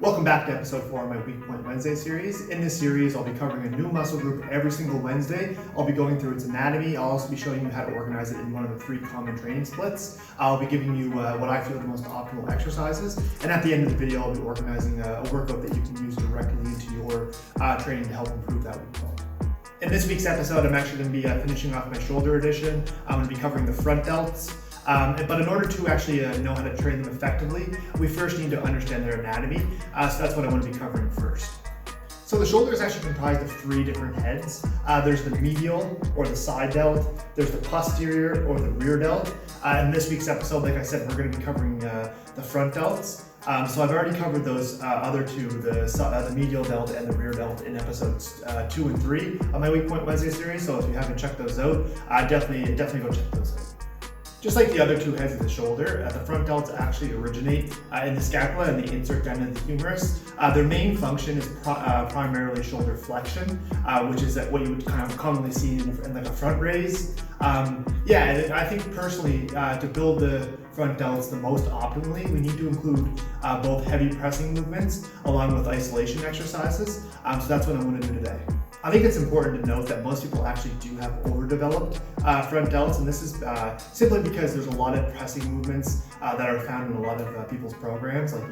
Welcome back to episode 4 of my Weakpoint Wednesday series. In this series, I'll be covering a new muscle group every single Wednesday. I'll be going through its anatomy. I'll also be showing you how to organize it in one of the 3 common training splits. I'll be giving you what I feel are the most optimal exercises. And at the end of the video, I'll be organizing a workout that you can use directly into your training to help improve that weak point. In this week's episode, I'm actually going to be finishing off my shoulder edition. I'm going to be covering the front delts. But in order to actually know how to train them effectively, we first need to understand their anatomy. So that's what I want to be covering first. So the shoulder is actually comprised of 3 different heads. There's the medial or the side delt, there's the posterior or the rear delt. In this week's episode, like I said, we're going to be covering the front delts. So I've already covered those other 2, the medial delt and the rear delt in episodes 2 and 3 of my Weakpoint Wednesday series. So if you haven't checked those out, definitely go check those out. Just like the other 2 heads of the shoulder, the front delts actually originate in the scapula and the insert end of the humerus. Their main function is primarily shoulder flexion, which is what you would kind of commonly see in like a front raise. And I think personally, to build the front delts the most optimally, we need to include both heavy pressing movements along with isolation exercises. So that's what I'm going to do today. I think it's important to note that most people actually do have overdeveloped front delts, and this is simply because there's a lot of pressing movements that are found in a lot of people's programs. Like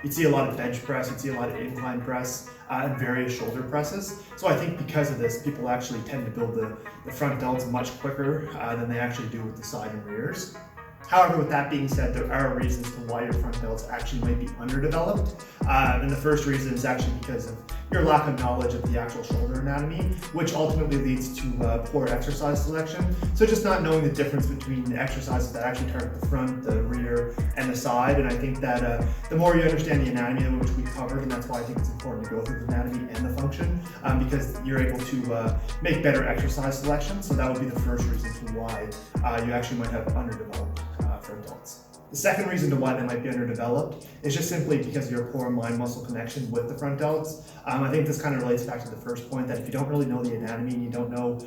you'd see a lot of bench press, you'd see a lot of incline press, and various shoulder presses. So I think because of this, people actually tend to build the front delts much quicker than they actually do with the side and rears. However, with that being said, there are reasons to why your front delts actually might be underdeveloped. And the first reason is actually because of your lack of knowledge of the actual shoulder anatomy, which ultimately leads to poor exercise selection. So just not knowing the difference between the exercises that actually target the front, the rear, and the side. And I think that the more you understand the anatomy, which we covered, and that's why I think it's important to go through the anatomy and the function, because you're able to make better exercise selection. So that would be the first reason to why you actually might have underdeveloped front delts. The second reason to why they might be underdeveloped is just simply because of your poor mind-muscle connection with the front delts. I think this kind of relates back to the first point, that if you don't really know the anatomy and you don't know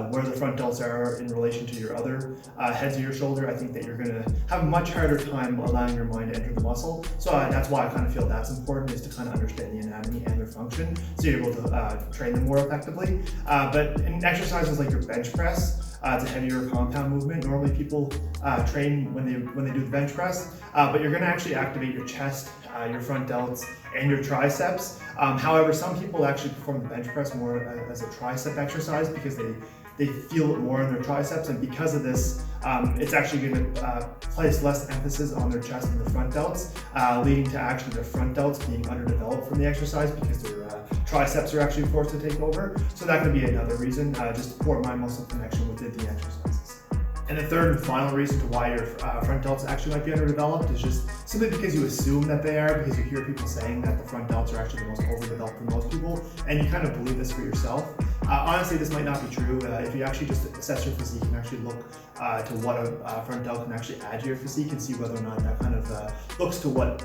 where the front delts are in relation to your other heads of your shoulder, I think that you're going to have a much harder time allowing your mind to enter the muscle. So that's why I kind of feel that's important, is to kind of understand the anatomy and their function, so you're able to train them more effectively. But in exercises like your bench press, it's a heavier compound movement. Normally people train when they do the bench press, but you're going to actually activate your chest, your front delts, and your triceps. However, some people actually perform the bench press more as a tricep exercise because they feel it more in their triceps, and because of this, it's actually going to place less emphasis on their chest and the front delts, leading to actually their front delts being underdeveloped from the exercise because their triceps are actually forced to take over. So that could be another reason, just poor mind-muscle connection within the exercises. And the third and final reason to why your front delts actually might be underdeveloped is just simply because you assume that they are, because you hear people saying that the front delts are actually the most overdeveloped for most people, and you kind of believe this for yourself. Honestly, this might not be true. If you actually just assess your physique and actually look to what a front delt can actually add to your physique and see whether or not that kind of looks to what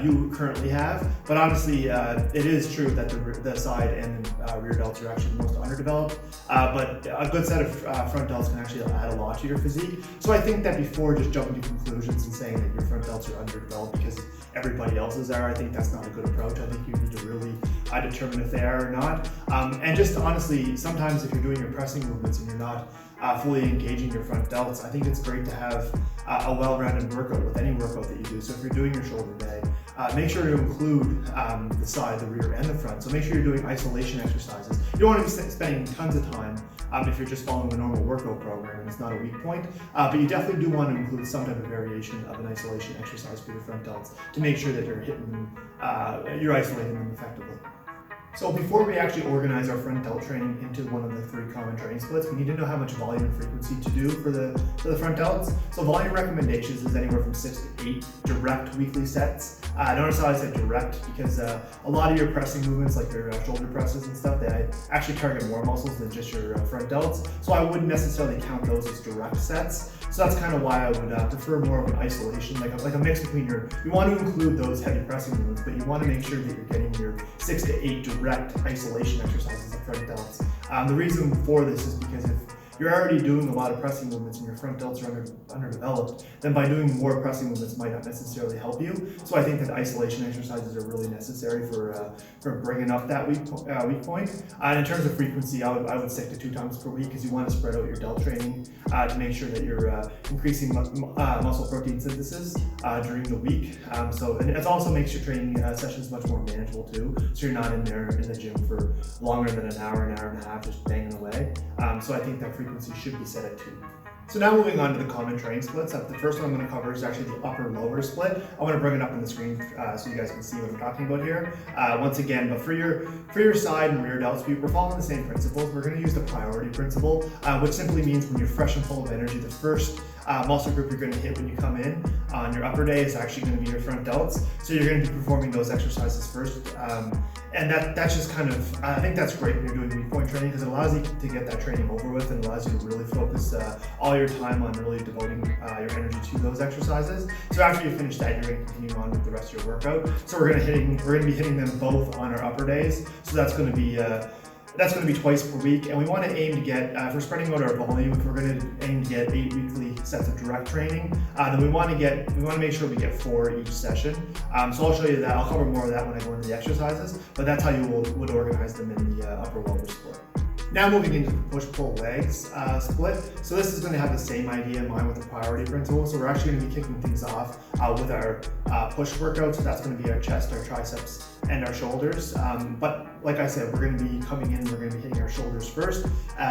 you currently have. But honestly, it is true that the side and rear delts are actually the most underdeveloped. But a good set of front delts can actually add a lot to your physique. So I think that before just jumping to conclusions and saying that your front delts are underdeveloped because everybody else's are, I think that's not a good approach. I think you need to really determine if they are or not. And just honestly, sometimes if you're doing your pressing movements and you're not fully engaging your front delts, I think it's great to have a well-rounded workout with any workout that you do. So if you're doing your shoulder day, make sure to include the side, the rear, and the front. So make sure you're doing isolation exercises. You don't want to be spending tons of time if you're just following a normal workout program and it's not a weak point, but you definitely do want to include some type of variation of an isolation exercise for your front delts to make sure that you're hitting them, you're isolating them effectively. So before we actually organize our front delt training into one of the 3 common training splits, we need to know how much volume and frequency to do for the front delts. So volume recommendations is anywhere from 6 to 8 direct weekly sets. Notice how I said direct, because a lot of your pressing movements, like your shoulder presses and stuff, they actually target more muscles than just your front delts. So I wouldn't necessarily count those as direct sets. So that's kind of why I would prefer more of an isolation, like a mix between you want to include those heavy pressing movements, but you want to make sure that you're getting your 6 to 8 direct isolation exercises of front delts. The reason for this is because if you're already doing a lot of pressing movements and your front delts are underdeveloped, then by doing more pressing movements might not necessarily help you. So I think that isolation exercises are really necessary for bringing up that weak point. And in terms of frequency, I would stick to 2 times per week because you want to spread out your delt training to make sure that you're increasing muscle protein synthesis during the week. And it also makes your training sessions much more manageable too. So you're not in there in the gym for longer than an hour and a half, just banging away. So I think that frequency should be set at 2. So now moving on to the common training splits. The first one I'm going to cover is actually the upper-lower split. I want to bring it up on the screen so you guys can see what I'm talking about here. Once again, but for your side and rear delts, we're following the same principles. We're going to use the priority principle, which simply means when you're fresh and full of energy, the first muscle group you're going to hit when you come in on your upper day is actually going to be your front delts. So you're going to be performing those exercises first. And that's just kind of, I think that's great when you're doing Weakpoint training because it allows you to get that training over with and allows you to really focus all your time on really devoting your energy to those exercises. So after you finish that, you're going to continue on with the rest of your workout. So we're going to be hitting them both on our upper days. So that's going to be twice per week, and we want to aim to get, if we're spreading out our volume, if we're going to aim to get 8 weekly sets of direct training, then we want to make sure we get 4 each session. So I'll show you that. I'll cover more of that when I go into the exercises, but that's how you would organize them in the upper-lower split. Now moving into the push-pull legs split. So this is going to have the same idea in mind with the priority principle. So we're actually going to be kicking things off with our push workout. So that's going to be our chest, our triceps, and our shoulders. But like I said, we're going to be coming in, we're going to be hitting our shoulders first,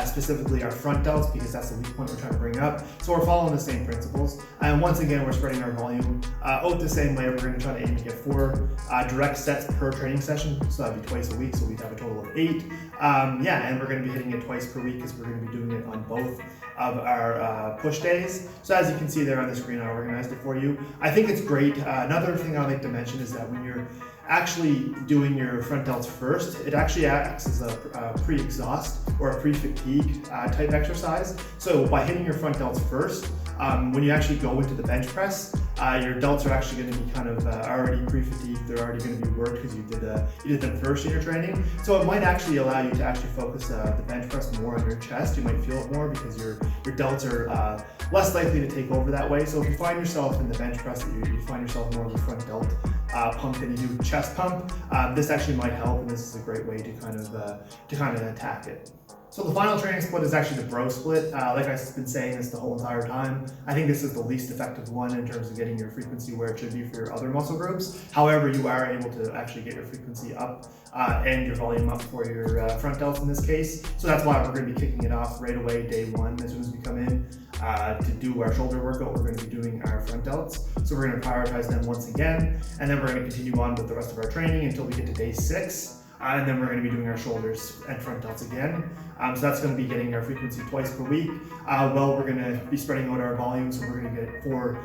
specifically our front delts, because that's the weak point we're trying to bring up. So we're following the same principles. And once again, we're spreading our volume out the same way. We're going to try to aim to get 4 direct sets per training session. So that'd be twice a week. So we'd have a total of 8. And we're going to be hitting it twice per week because we're going to be doing it on both of our push days. So as you can see there on the screen, I organized it for you. I think it's great. Another thing I'd like to mention is that when you're actually doing your front delts first, it actually acts as a pre-exhaust or a pre-fatigue type exercise. So by hitting your front delts first, when you actually go into the bench press, your delts are actually going to be kind of already pre-fatigued. They're already going to be worked because you did them first in your training. So it might actually allow you to actually focus the bench press more on your chest. You might feel it more because your delts are less likely to take over that way. So if you find yourself in the bench press that you find yourself more of a front delt pump than you do chest pump, this actually might help, and this is a great way to kind of attack it. So the final training split is actually the bro split. Like I've been saying this the whole entire time, I think this is the least effective one in terms of getting your frequency where it should be for your other muscle groups. However, you are able to actually get your frequency up and your volume up for your front delts in this case. So that's why we're going to be kicking it off right away, day 1, as soon as we come in. To do our shoulder workout, we're going to be doing our front delts. So we're going to prioritize them once again, and then we're going to continue on with the rest of our training until we get to day 6. And then we're going to be doing our shoulders and front delts again. So that's going to be getting our frequency twice per week. We're going to be spreading out our volume, so we're going to get 4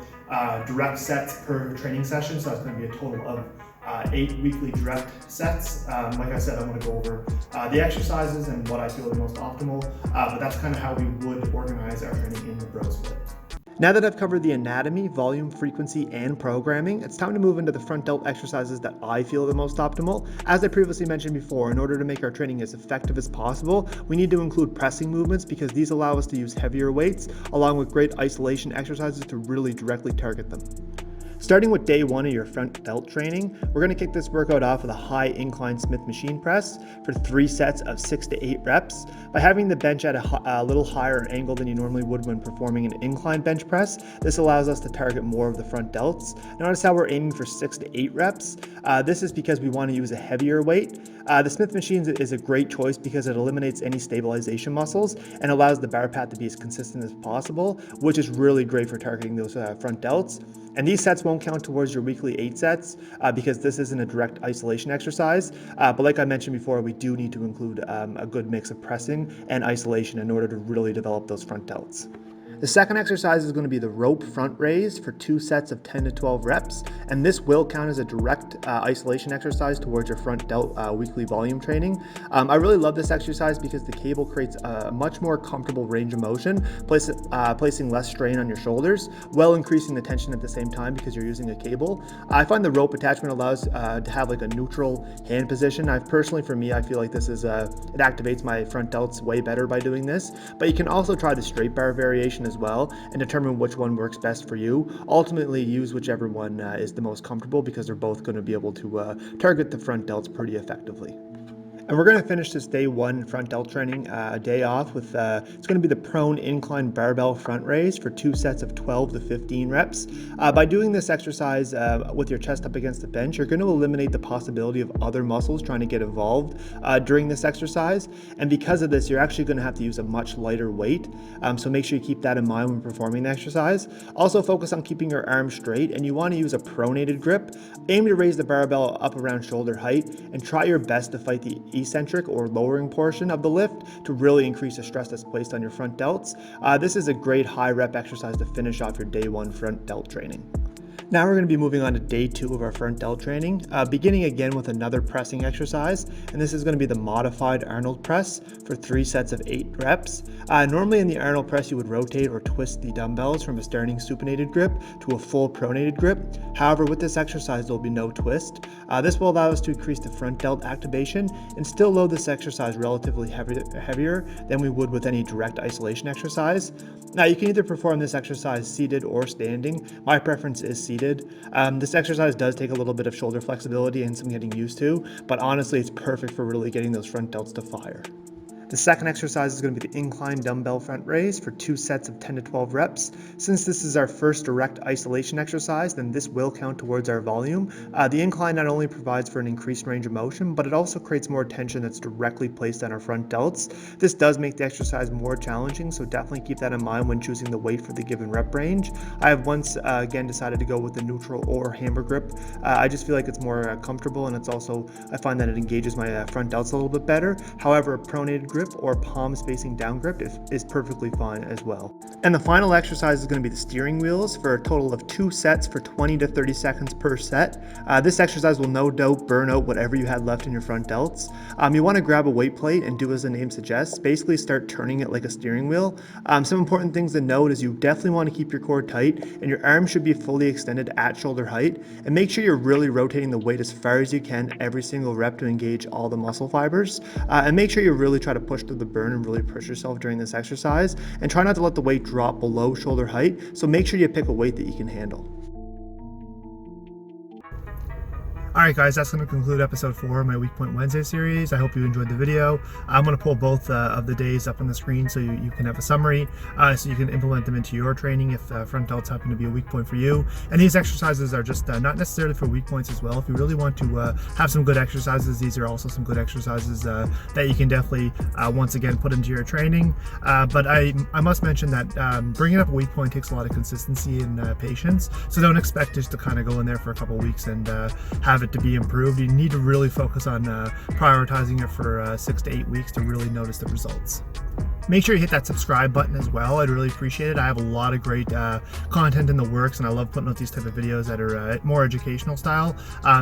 direct sets per training session. So that's going to be a total of 8 weekly direct sets. Like I said, I'm going to go over the exercises and what I feel are most optimal, but that's kind of how we would organize our training in the bro split. Now that I've covered the anatomy, volume, frequency, and programming, it's time to move into the front delt exercises that I feel are the most optimal. As I previously mentioned before, in order to make our training as effective as possible, we need to include pressing movements because these allow us to use heavier weights, along with great isolation exercises to really directly target them. Starting with day 1 of your front delt training, we're going to kick this workout off with a high incline Smith machine press for 3 sets of 6 to 8 reps. By having the bench at a little higher angle than you normally would when performing an incline bench press, this allows us to target more of the front delts. Notice how we're aiming for 6 to 8 reps. This is because we want to use a heavier weight. The Smith machine is a great choice because it eliminates any stabilization muscles and allows the bar path to be as consistent as possible, which is really great for targeting those front delts. And these sets won't count towards your weekly 8 sets because this isn't a direct isolation exercise. But like I mentioned before, we do need to include a good mix of pressing and isolation in order to really develop those front delts. The second exercise is going to be the rope front raise for 2 sets of 10 to 12 reps, and this will count as a direct isolation exercise towards your front delt weekly volume training. I really love this exercise because the cable creates a much more comfortable range of motion, placing less strain on your shoulders, while increasing the tension at the same time because you're using a cable. I find the rope attachment allows to have like a neutral hand position. For me, I feel like this is it activates my front delts way better by doing this, but you can also try the straight bar variation as well and determine which one works best for you. Ultimately, use whichever one is the most comfortable because they're both going to be able to target the front delts pretty effectively. And we're going to finish this day one front delt training a day off with, it's going to be the prone incline barbell front raise for 2 sets of 12 to 15 reps. By doing this exercise with your chest up against the bench, you're going to eliminate the possibility of other muscles trying to get involved during this exercise. And because of this, you're actually going to have to use a much lighter weight. So make sure you keep that in mind when performing the exercise. Also focus on keeping your arms straight, and you want to use a pronated grip. Aim to raise the barbell up around shoulder height and try your best to fight the eccentric or lowering portion of the lift to really increase the stress that's placed on your front delts. This is a great high rep exercise to finish off your day one front delt training. Now we're going to be moving on to day 2 of our front delt training, beginning again with another pressing exercise, and this is going to be the modified Arnold press for 3 sets of 8 reps. Normally in the Arnold press you would rotate or twist the dumbbells from a standing supinated grip to a full pronated grip. However, with this exercise there will be no twist. This will allow us to increase the front delt activation and still load this exercise relatively heavier than we would with any direct isolation exercise. Now you can either perform this exercise seated or standing. My preference is seated. This exercise does take a little bit of shoulder flexibility and some getting used to, but honestly it's perfect for really getting those front delts to fire. The second exercise is going to be the incline dumbbell front raise for 2 sets of 10 to 12 reps. Since this is our first direct isolation exercise, then this will count towards our volume. The incline not only provides for an increased range of motion, but it also creates more tension that's directly placed on our front delts. This does make the exercise more challenging, so definitely keep that in mind when choosing the weight for the given rep range. I have once again decided to go with the neutral or hammer grip. I just feel like it's more comfortable, and it's also, I find that it engages my front delts a little bit better. However, a pronated grip or palms facing down grip is perfectly fine as well. And the final exercise is going to be the steering wheels for a total of 2 sets for 20 to 30 seconds per set. This exercise will no doubt burn out whatever you had left in your front delts. You want to grab a weight plate and do as the name suggests, basically start turning it like a steering wheel. Some important things to note is you definitely want to keep your core tight and your arms should be fully extended at shoulder height, and make sure you're really rotating the weight as far as you can every single rep to engage all the muscle fibers, and make sure you really try to push through the burn and really push yourself during this exercise, and try not to let the weight drop below shoulder height, so make sure you pick a weight that you can handle. Alright guys, that's going to conclude episode 4 of my Weakpoint Wednesday series. I hope you enjoyed the video. I'm going to pull both of the days up on the screen so you can have a summary, so you can implement them into your training if front delts happen to be a weak point for you. And these exercises are just not necessarily for weak points as well. If you really want to have some good exercises, these are also some good exercises that you can definitely once again put into your training. But I must mention that bringing up a weak point takes a lot of consistency and patience, so don't expect just to kind of go in there for a couple weeks and have it to be improved. You need to really focus on prioritizing it for 6 to 8 weeks to really notice the results. Make sure you hit that subscribe button as well. I'd really appreciate it. I have a lot of great content in the works, and I love putting out these type of videos that are more educational style.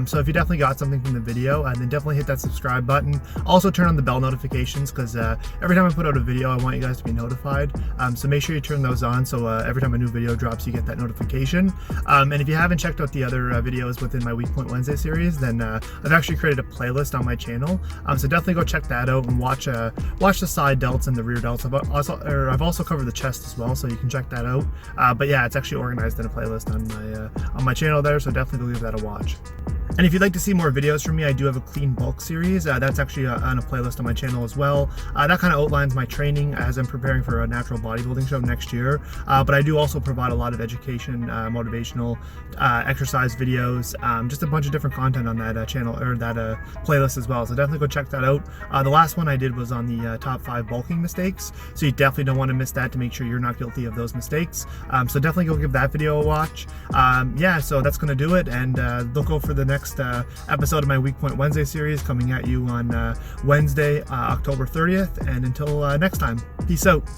So if you definitely got something from the video, then definitely hit that subscribe button. Also turn on the bell notifications, because every time I put out a video, I want you guys to be notified. So make sure you turn those on, so every time a new video drops, you get that notification. And if you haven't checked out the other videos within my Weakpoint Wednesday series, then I've actually created a playlist on my channel. So definitely go check that out and watch the side delts and the rear delts. I've also covered the chest as well, so you can check that out. But yeah, it's actually organized in a playlist on my channel there, so definitely go give that a watch. And if you'd like to see more videos from me, I do have a clean bulk series. That's actually on a playlist on my channel as well. That kind of outlines my training as I'm preparing for a natural bodybuilding show next year. But I do also provide a lot of education, motivational exercise videos, just a bunch of different content on that channel or that playlist as well. So definitely go check that out. The last one I did was on the top 5 bulking mistakes. So you definitely don't want to miss that to make sure you're not guilty of those mistakes. So definitely go give that video a watch. Yeah, so that's going to do it. And look out for the next episode of my Weakpoint Wednesday series coming at you on Wednesday, October 30th. And until next time, peace out.